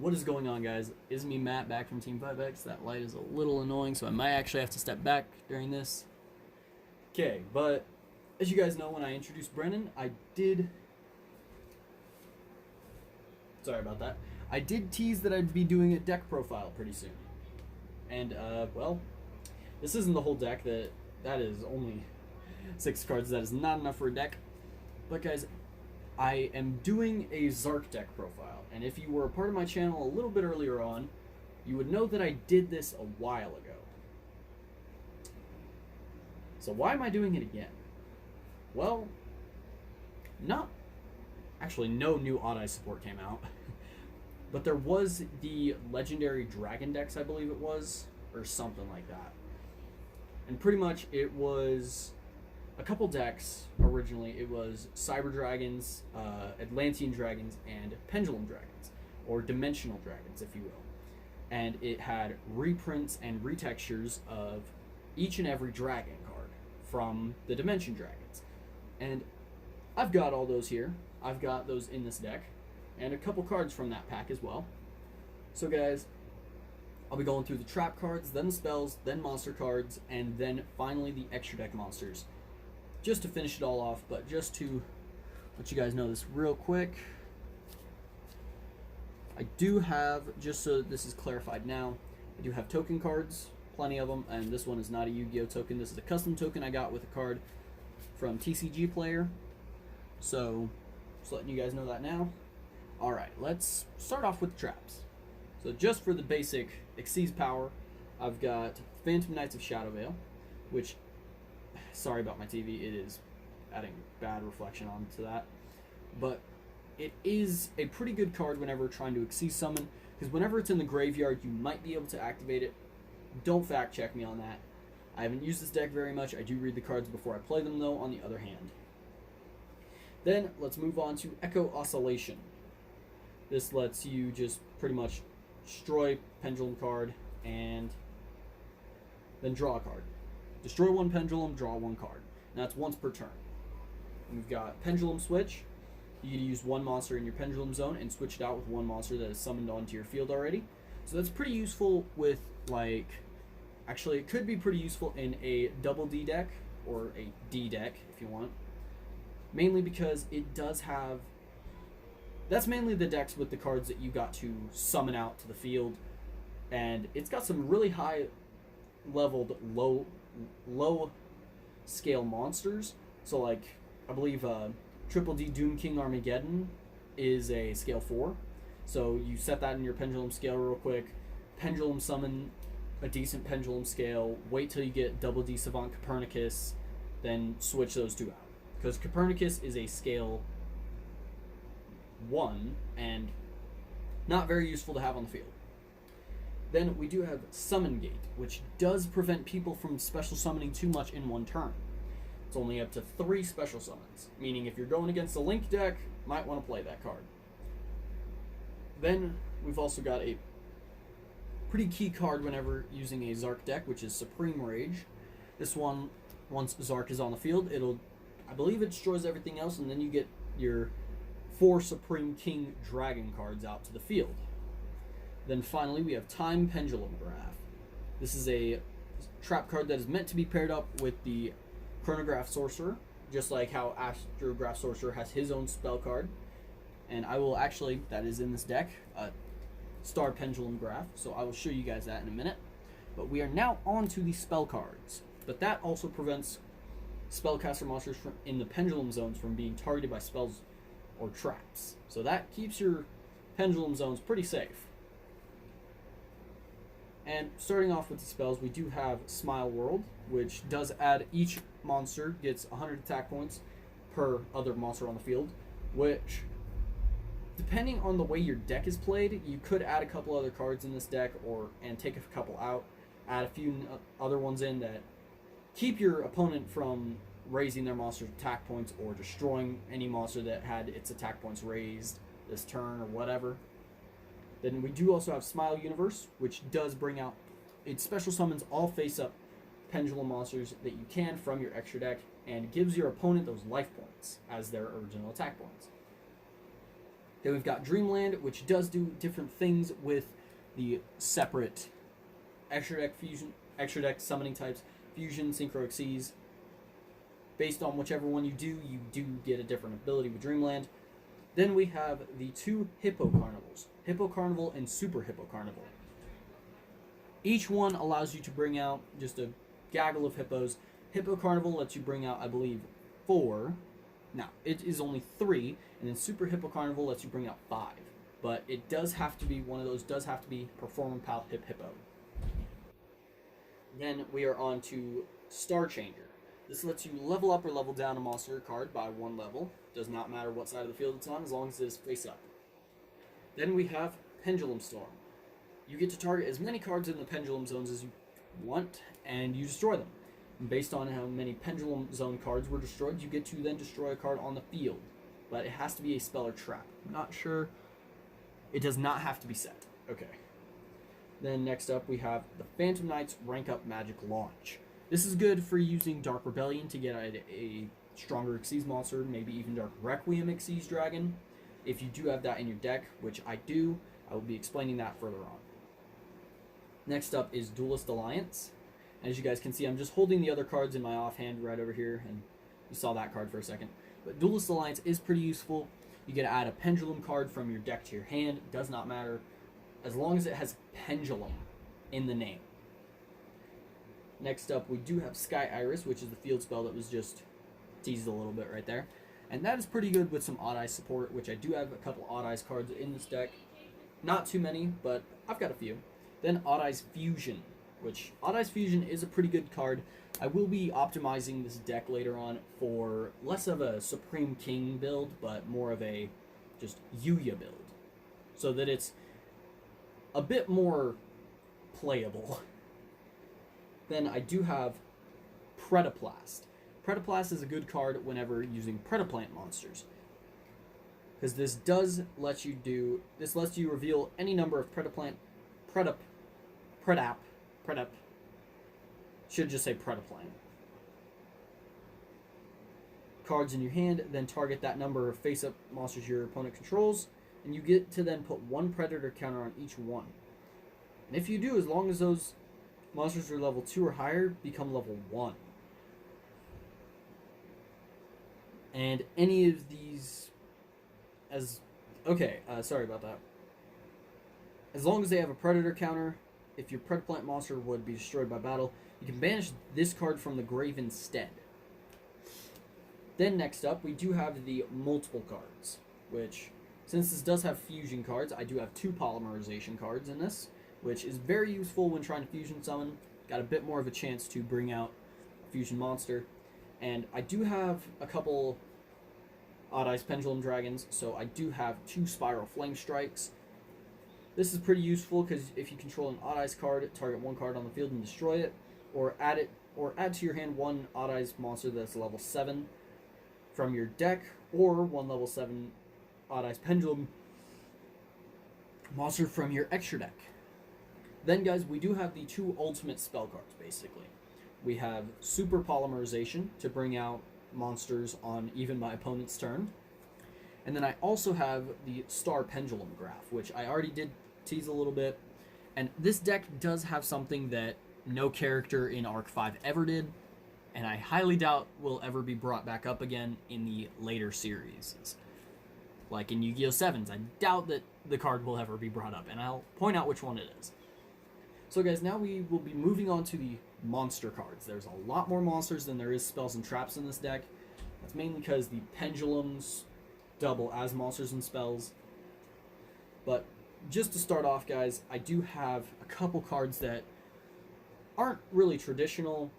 What is going on, guys? Is me, Matt, back from Team 5X. That light is a little annoying, so I might actually have to step back during this. Okay, but as you guys know, when I introduced Brennan, I did... Sorry about that. I did tease that I'd be doing a deck profile pretty soon. And, well, this isn't the whole deck. That is only 6 cards. That is not enough for a deck. But, guys, I am doing a Zarc deck profile. And if you were a part of my channel a little bit earlier on, you would know that I did this a while ago. So why am I doing it again? Well, no new Odd Eye support came out. But there was the legendary Dragon decks, I believe it was, or something like that. And pretty much it was a couple decks originally. It was Cyber Dragons, Atlantean Dragons, and Pendulum Dragons, or Dimensional Dragons, if you will. And it had reprints and retextures of each and every dragon card from the Dimension Dragons. And I've got all those here. I've got those in this deck, and a couple cards from that pack as well. So guys, I'll be going through the trap cards, then the spells, then monster cards, and then finally the extra deck monsters. Just to finish it all off, but just to let you guys know this real quick, I do have, just so this is clarified now, I do have token cards, plenty of them, and this one is not a Yu-Gi-Oh token. This is a custom token I got with a card from TCG Player. So, just letting you guys know that now. Alright, let's start off with the traps. So just for the basic Xyz power, I've got Phantom Knights of Shadowvale, which, sorry about my TV, it is adding bad reflection onto that. But it is a pretty good card whenever trying to Xyz summon, because whenever it's in the graveyard, you might be able to activate it. Don't fact check me on that. I haven't used this deck very much. I do read the cards before I play them, though, on the other hand. Then, let's move on to Echo Oscillation. This lets you just pretty much destroy Pendulum card and then draw a card. Destroy one Pendulum, draw one card. And that's once per turn. And we've got Pendulum Switch. You can use one monster in your Pendulum Zone and switch it out with one monster that is summoned onto your field already. So that's pretty useful with, like... Actually, it could be pretty useful in a double D deck, or a D deck, if you want. Mainly because it does have... That's mainly the decks with the cards that you got to summon out to the field. And it's got some really high leveled, low scale monsters. So like, I believe Triple D Doom King Armageddon is a scale 4. So you set that in your pendulum scale real quick. Pendulum summon a decent pendulum scale. Wait till you get Double D Savant Copernicus. Then switch those two out. Because Copernicus is a scale 1 and not very useful to have on the field. Then we do have Summon Gate, which does prevent people from special summoning too much in one turn. It's only up to 3 special summons, meaning if you're going against a Link deck, might want to play that card. Then we've also got a pretty key card whenever using a Zarc deck, which is Supreme Rage. This one, once Zarc is on the field, I believe it destroys everything else, and then you get your 4 Supreme King Dragon cards out to the field. Then finally, we have Time Pendulum Graph. This is a trap card that is meant to be paired up with the Chronograph Sorcerer, just like how Astrograph Sorcerer has his own spell card. And I will actually, that is in this deck, Star Pendulum Graph, so I will show you guys that in a minute. But we are now on to the spell cards. But that also prevents spellcaster monsters in the Pendulum Zones from being targeted by spells or traps. So that keeps your Pendulum Zones pretty safe. And starting off with the spells, we do have Smile World, which does add each monster gets 100 attack points per other monster on the field, which, depending on the way your deck is played, you could add a couple other cards in this deck and take a couple out, add a few other ones in that keep your opponent from raising their monster's attack points or destroying any monster that had its attack points raised this turn or whatever. Then we do also have Smile Universe, which does bring out, it special summons all face-up pendulum monsters that you can from your extra deck and gives your opponent those life points as their original attack points. Then we've got Dreamland, which does do different things with the separate extra deck fusion, extra deck summoning types, fusion, synchro exceeds. Based on whichever one you do get a different ability with Dreamland. Then we have the two Hippo Carnivals, Hippo Carnival and Super Hippo Carnival. Each one allows you to bring out just a gaggle of hippos. Hippo Carnival lets you bring out, I believe, 4. Now, it is only 3, and then Super Hippo Carnival lets you bring out 5. But it does have to be, one of those does have to be Performing Pal Hip Hippo. Then we are on to Star Changer. This lets you level up or level down a monster card by 1 level. Does not matter what side of the field it's on, as long as it is face up. Then we have Pendulum Storm. You get to target as many cards in the Pendulum Zones as you want, and you destroy them. And based on how many Pendulum Zone cards were destroyed, you get to then destroy a card on the field. But it has to be a spell or trap. I'm not sure. It does not have to be set. Okay. Then next up we have the Phantom Knights Rank Up Magic Launch. This is good for using Dark Rebellion to get a stronger Xyz monster, maybe even Dark Requiem Xyz Dragon. If you do have that in your deck, which I do, I will be explaining that further on. Next up is Duelist Alliance. As you guys can see, I'm just holding the other cards in my offhand right over here, and you saw that card for a second. But Duelist Alliance is pretty useful. You get to add a Pendulum card from your deck to your hand. It does not matter, as long as it has Pendulum in the name. Next up, we do have Sky Iris, which is the field spell that was just teased a little bit right there. And that is pretty good with some Odd Eyes support, which I do have a couple Odd Eyes cards in this deck. Not too many, but I've got a few. Then Odd Eyes Fusion, which Odd Eyes Fusion is a pretty good card. I will be optimizing this deck later on for less of a Supreme King build, but more of a just Yuya build. So that it's a bit more playable. Then I do have Predaplast. Predaplast is a good card whenever using Predaplant monsters, because this does let you do, this lets you reveal any number of Predap, should just say Predaplant cards in your hand, then target that number of face-up monsters your opponent controls, and you get to then put 1 Predator counter on each one. And if you do, as long as those monsters are level 2 or higher, become level 1. And any of these, sorry about that. As long as they have a Predator counter, if your Predaplant monster would be destroyed by battle, you can banish this card from the grave instead. Then next up, we do have the multiple cards, which, since this does have fusion cards, I do have 2 polymerization cards in this, which is very useful when trying to fusion summon. Got a bit more of a chance to bring out a fusion monster. And I do have a couple Odd Eyes Pendulum Dragons, so I do have 2 Spiral Flame Strikes. This is pretty useful because if you control an Odd Eyes card, target 1 card on the field and destroy it, or add to your hand 1 Odd Eyes monster that's level 7 from your deck, or 1 level 7 Odd Eyes Pendulum monster from your extra deck. Then, guys, we do have the 2 ultimate spell cards, basically. We have Super Polymerization to bring out monsters on even my opponent's turn. And then I also have the Star Pendulum Graph, which I already did tease a little bit. And this deck does have something that no character in Arc 5 ever did, and I highly doubt will ever be brought back up again in the later series. Like in Yu-Gi-Oh! 7s, I doubt that the card will ever be brought up, and I'll point out which one it is. So guys, now we will be moving on to the monster cards. There's a lot more monsters than there is spells and traps in this deck. That's mainly because the pendulums double as monsters and spells. But just to start off, guys, I do have a couple cards that aren't really traditional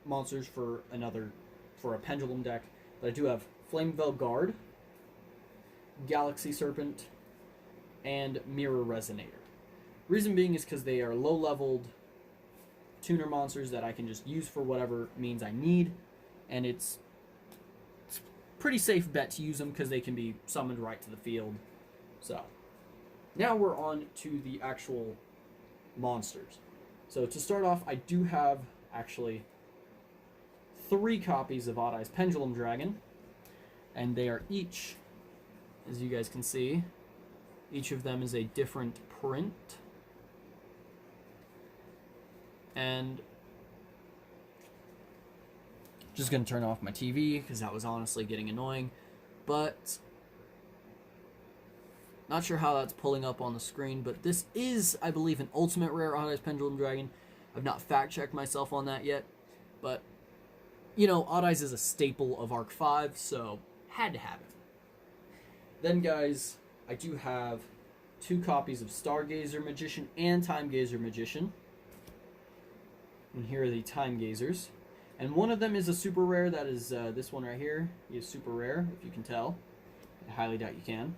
monsters for a pendulum deck, but I do have Flameveil Guard, Galaxy Serpent, and Mirror Resonator. Reason being is because they are low-leveled tuner monsters that I can just use for whatever means I need, and it's pretty safe bet to use them because they can be summoned right to the field. So, now we're on to the actual monsters. So to start off, I do have actually 3 copies of Odd Eyes Pendulum Dragon, and they are each, as you guys can see, Each of them is a different print. And just going to turn off my TV because that was honestly getting annoying. But not sure how that's pulling up on the screen, but this is, I believe, an ultimate rare Odd Eyes Pendulum Dragon. I've not fact-checked myself on that yet, but, you know, Odd Eyes is a staple of Arc 5, so had to have it. Then, guys, I do have 2 copies of Stargazer Magician and Time Gazer Magician. And here are the Time Gazers. And one of them is a super rare, that is this one right here. He is super rare, if you can tell. I highly doubt you can.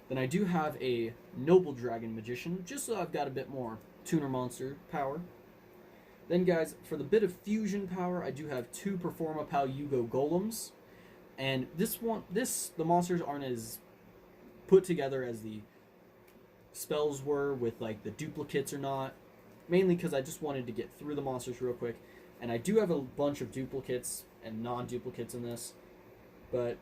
Then I do have a Noble Dragon Magician, just so I've got a bit more tuner monster power. Then, guys, for the bit of fusion power, I do have 2 Performapal Yugo Golems. And the monsters aren't as put together as the spells were with, like, the duplicates or not. Mainly because I just wanted to get through the monsters real quick. And I do have a bunch of duplicates and non-duplicates in this. But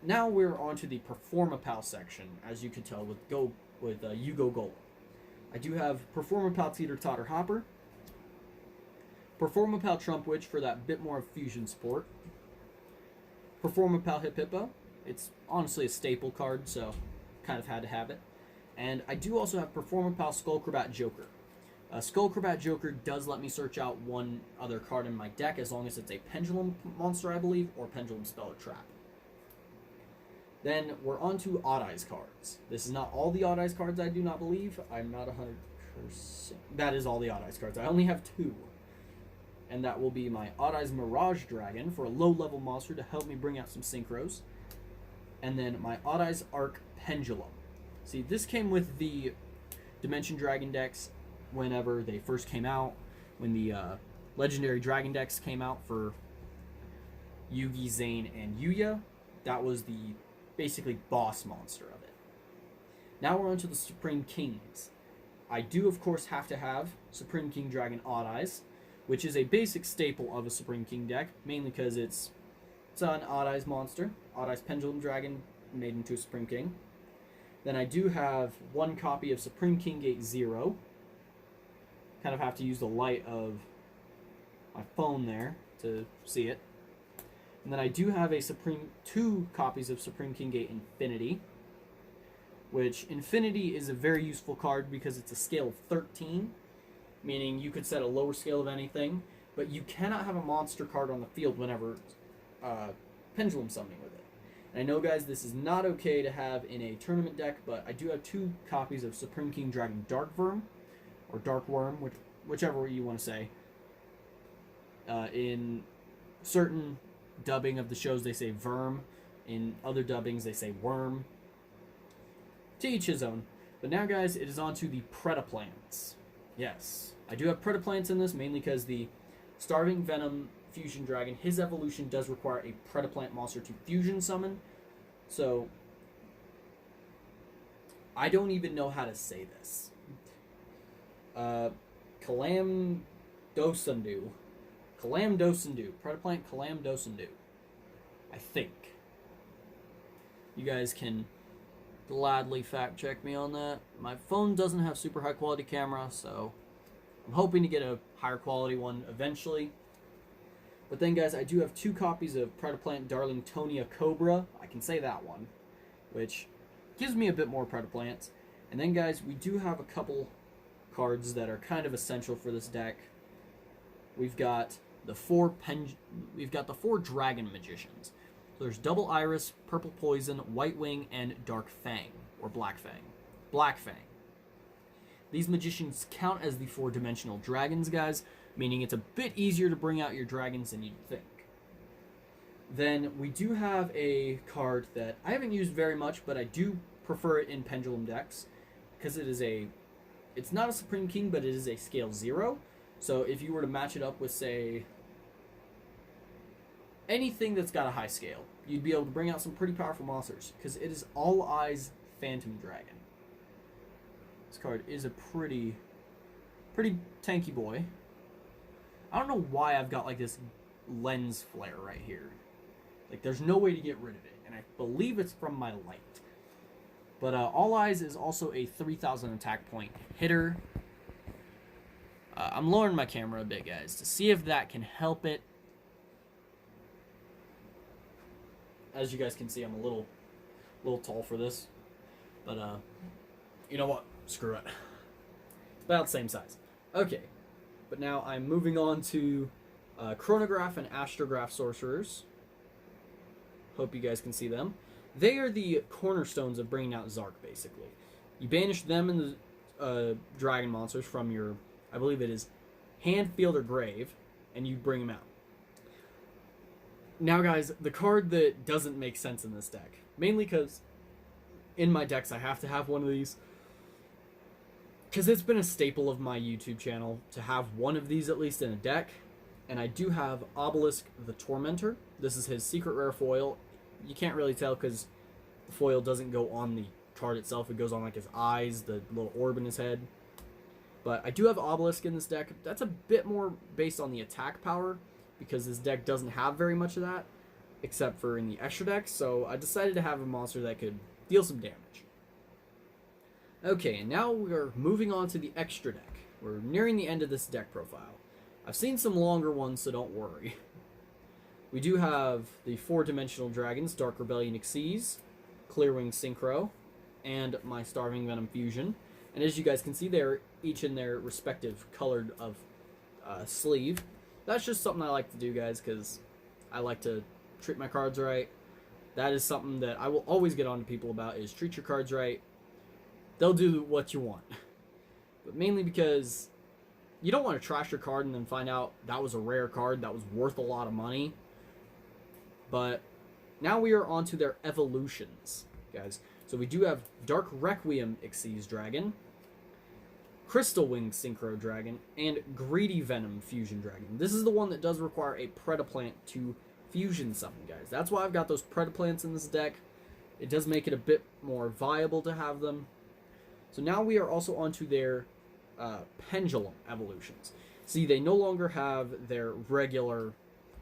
now we're on to the Performapal section, as you could tell with Yugo Golem. I do have Performapal Teeter Totter Hopper, Performapal Trump Witch for that bit more of fusion support, Performapal Hip Hippo. It's honestly a staple card, so kind of had to have it. And I do also have Performapal Skullcrobat Joker. Skullcrobat Joker does let me search out one other card in my deck as long as it's a Pendulum monster, I believe, or Pendulum Spell or Trap. Then we're on to Odd Eyes cards. This is not all the Odd Eyes cards, I do not believe. I'm not 100%. That is all the Odd Eyes cards. I only have 2. And that will be my Odd Eyes Mirage Dragon for a low-level monster to help me bring out some synchros. And then my Odd Eyes Arc Pendulum. See, this came with the Dimension Dragon decks whenever they first came out. When the Legendary Dragon decks came out for Yugi, Zane, and Yuya. That was the basically boss monster of it. Now we're on to the Supreme Kings. I do, of course, have to have Supreme King Dragon Odd Eyes, which is a basic staple of a Supreme King deck, mainly because it's an Odd Eyes monster, Odd Eyes Pendulum Dragon made into a Supreme King. Then I do have 1 copy of Supreme King Gate 0. Kind of have to use the light of my phone there to see it. And then I do have 2 copies of Supreme King Gate Infinity, which Infinity is a very useful card because it's a scale of 13, meaning you could set a lower scale of anything, but you cannot have a monster card on the field whenever Pendulum summoning with it. And I know, guys, this is not okay to have in a tournament deck, but I do have 2 copies of Supreme King Dragon Dark Worm, or Dark Worm, whichever you want to say. In certain dubbing of the shows, they say Verm. In other dubbings, they say Worm. To each his own. But now, guys, it is on to the Predaplants. Yes, I do have Predaplants in this, mainly because the Starving Venom Fusion Dragon, his evolution does require a Predaplant monster to fusion summon. So, I don't even know how to say this. Calamdosundu. Predaplant Calamdosundu. I think. You guys can gladly fact check me on that. My phone doesn't have super high quality camera, so I'm hoping to get a higher quality one eventually. But then, guys, I do have 2 copies of Predaplant Darlingtonia Cobra. I can say that one, which gives me a bit more Predaplants. And then, guys, we do have a couple cards that are kind of essential for this deck. We've got the 4 Dragon Magicians. So there's Double Iris, Purple Poison, White Wing, and Dark Fang, or Black Fang. Black Fang. These magicians count as the 4-dimensional dragons, guys, meaning it's a bit easier to bring out your dragons than you'd think. Then we do have a card that I haven't used very much, but I do prefer it in Pendulum decks, because it's not a Supreme King, but it is a scale 0. So if you were to match it up with, say, anything that's got a high scale, you'd be able to bring out some pretty powerful monsters, because it is All Eyes Phantom Dragon. This card is a pretty tanky boy. I don't know why I've got like this lens flare right here. Like, there's no way to get rid of it, and I believe it's from my light. But All Eyes is also a 3,000 attack point hitter. I'm lowering my camera a bit, guys, to see if that can help it. As you guys can see, I'm a little tall for this. But, you know what? Screw it. It's about the same size. Okay. But now I'm moving on to Chronograph and Astrograph Sorcerers. Hope you guys can see them. They are the cornerstones of bringing out Zarc, basically. You banish them and the dragon monsters from your, I believe it is, hand, field, or grave, and you bring them out. Now, guys, the card that doesn't make sense in this deck, mainly because in my decks I have to have one of these, because it's been a staple of my YouTube channel to have one of these at least in a deck, and I do have Obelisk the Tormentor. This is his secret rare foil. You can't really tell because the foil doesn't go on the card itself. It goes on like his eyes, the little orb in his head. But I do have Obelisk in this deck. That's a bit more based on the attack power because this deck doesn't have very much of that except for in the extra deck. So I decided to have a monster that could deal some damage. Okay, and now we are moving on to the extra deck. We're nearing the end of this deck profile. I've seen some longer ones, so don't worry. We do have the 4-dimensional dragons, Dark Rebellion Xyz, Clearwing Synchro, and my Starving Venom Fusion. And as you guys can see, they're each in their respective colored of sleeve. That's just something I like to do, guys, because I like to treat my cards right. That is something that I will always get on to people about, is treat your cards right. They'll do what you want. But mainly because you don't want to trash your card and then find out that was a rare card that was worth a lot of money. But now we are on to their evolutions, guys. So we do have Dark Requiem Xyz Dragon, Crystal Wing Synchro Dragon, and Greedy Venom Fusion Dragon. This is the one that does require a Predaplant to fusion summon, guys. That's why I've got those Predaplants in this deck. It does make it a bit more viable to have them. So now we are also on to their Pendulum evolutions. See, they no longer have their regular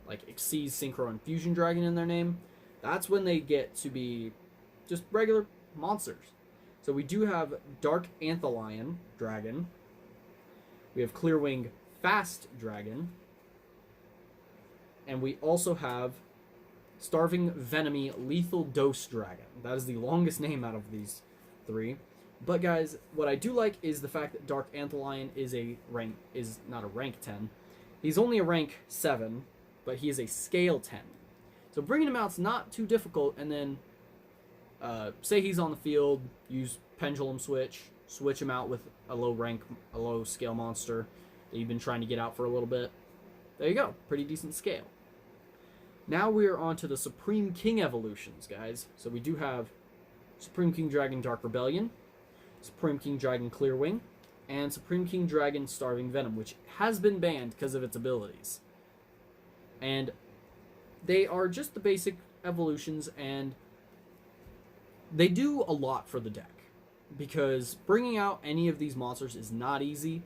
like Xyz, Synchro, and Fusion Dragon in their name. That's when they get to be just regular monsters. So we do have Dark Anthelion Dragon. We have Clearwing Fast Dragon. And we also have Starving Venomy Lethal Dose Dragon. That is the longest name out of these three. But guys, what I do like is the fact that Dark Anthelion is not a rank 10. He's only a rank 7, but he is a scale 10. So bringing him out's not too difficult, and then say he's on the field, use Pendulum switch him out with a low scale monster that you've been trying to get out for a little bit. There you go, pretty decent scale. Now we are on to the Supreme King evolutions, guys. So we do have Supreme King Dragon Dark Rebellion, Supreme King Dragon Clearwing, and Supreme King Dragon Starving Venom, which has been banned because of its abilities. And they are just the basic evolutions, and they do a lot for the deck, because bringing out any of these monsters is not easy.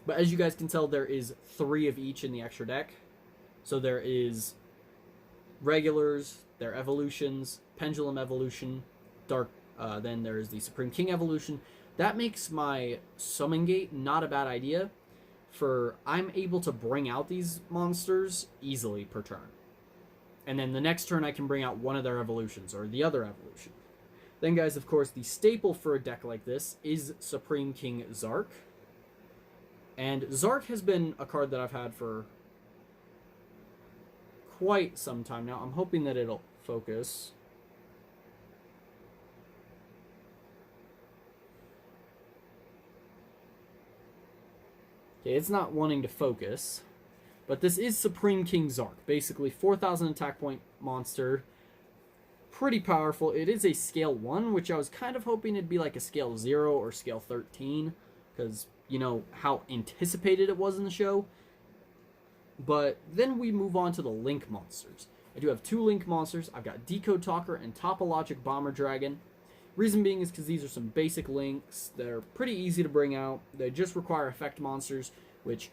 But as you guys can tell, there is 3 of each in the extra deck. So there is regulars, their evolutions, Pendulum evolution, then there is the Supreme King evolution. That makes my summon gate not a bad idea, for I'm able to bring out these monsters easily per turn. And then the next turn I can bring out one of their evolutions, or the other evolution. Then guys, of course, the staple for a deck like this is Supreme King Zarc. And Zarc has been a card that I've had for quite some time now. I'm hoping that it'll focus. Okay, it's not wanting to focus. But this is Supreme King Zarc. Basically, 4,000 attack point monster. Pretty powerful. It is a scale 1, which I was kind of hoping it'd be like a scale 0 or scale 13. Because, you know, how anticipated it was in the show. But then we move on to the Link monsters. I do have 2 Link monsters. I've got Decode Talker and Topologic Bomber Dragon. Reason being is because these are some basic links. They're pretty easy to bring out. They just require effect monsters, which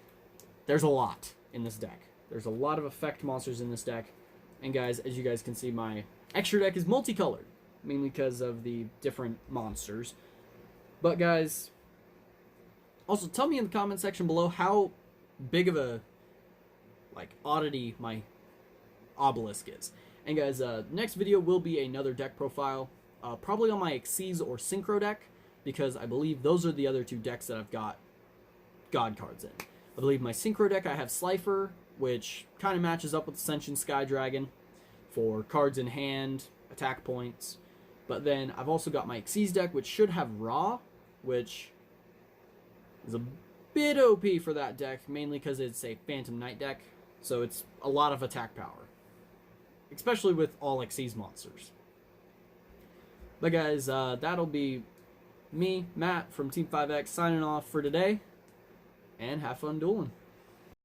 there's a lot in this deck. There's a lot of effect monsters in this deck. And guys, as you guys can see, my extra deck is multicolored. mainly because of the different monsters. But guys, also tell me in the comment section below how big of a oddity my obelisk is. And guys, next video will be another deck profile, probably on my Xyz or Synchro deck, because I believe those are the other two decks that I've got God cards in. I believe my Synchro deck I have Slifer, which kind of matches up with Ascension Sky Dragon for cards in hand, attack points. But then I've also got my Xyz deck, which should have Ra, which is a bit OP for that deck, mainly because it's a Phantom Knight deck, so it's a lot of attack power, especially with all Xyz monsters. But guys, that'll be me, Matt, from Team 5X, signing off for today, and have fun dueling.